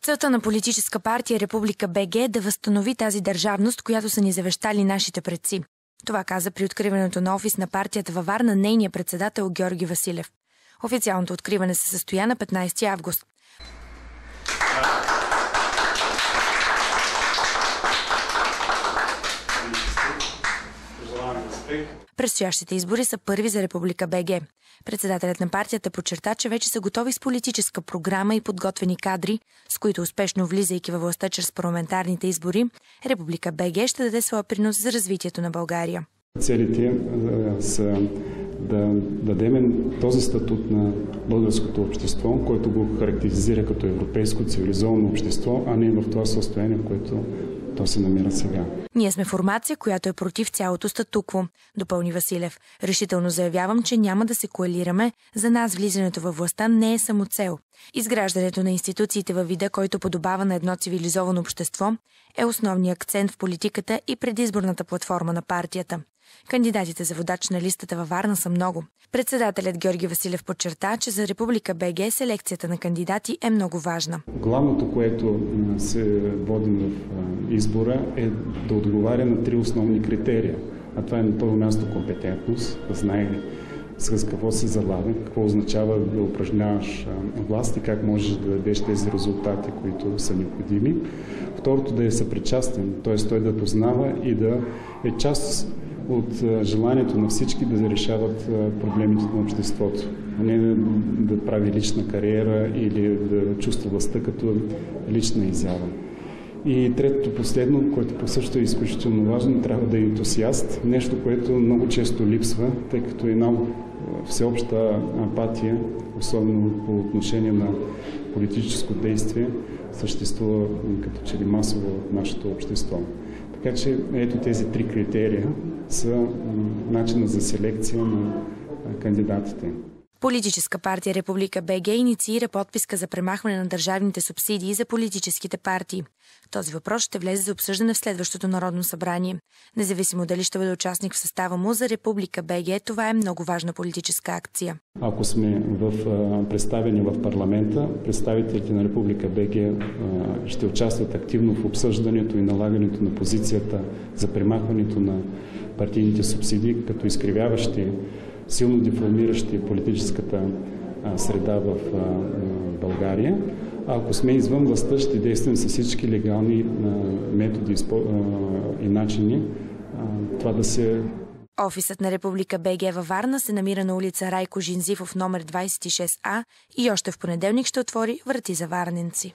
Целта на политическа партия Република БГ е да възстанови тази държавност, която са ни завещали нашите предци. Това каза при откриването на офис на партията във Варна нейният председател Георги Василев. Официалното откриване се състоя на 15 август. Предстоящите избори са първи за Република БГ. Председателят на партията подчерта, че вече са готови с политическа програма и подготвени кадри, с които успешно влизайки във властта чрез парламентарните избори, Република БГ ще даде своя принос за развитието на България. Целите са да дадем този статут на българското общество, който го характеризира като европейско цивилизовано общество, а не в това състояние, в което то се намира сега. Ние сме формация, която е против цялото статукво, допълни Василев. Решително заявявам, че няма да се коалираме. За нас влизането във властта не е самоцел. Изграждането на институциите във вида, който подобава на едно цивилизовано общество, е основният акцент в политиката и предизборната платформа на партията. Кандидатите за водач на листата във Варна са много. Председателят Георги Василев подчерта, че за Република БГ селекцията на кандидати е много важна. Главното, което се водим в избора, е да отговаря на три основни критерия. А това е на първо място компетентност, да знае с какво се залага, какво означава да упражняваш власт и как можеш да дадеш тези резултати, които са необходими. Второто, да е съпричастен, т.е. той да познава и да е част от желанието на всички да решават проблемите на обществото, а не да прави лична кариера или да чувства властта като лична изява. И третото, последно, което също е изключително важно, трябва да е ентусиаст, нещо, което много често липсва, тъй като една всеобща апатия, особено по отношение на политическо действие, съществува като че ли масово в нашето общество. Така че ето тези три критерия са начина за селекция на кандидатите. Политическа партия Република БГ инициира подписка за премахване на държавните субсидии за политическите партии. Този въпрос ще влезе за обсъждане в следващото Народно събрание. Независимо дали ще бъде участник в състава му, за Република БГ това е много важна политическа акция. Ако сме представени в парламента, представителите на Република БГ ще участват активно в обсъждането и налагането на позицията за премахването на партийните субсидии, като изкривяващи, силно деформиращи политическата среда в България. А ако сме извън властта, ще действаме с всички легални методи и начини това да се... Офисът на Република БГ във Варна се намира на улица Райко Жинзифов номер 26А и още в понеделник ще отвори врати за варненци.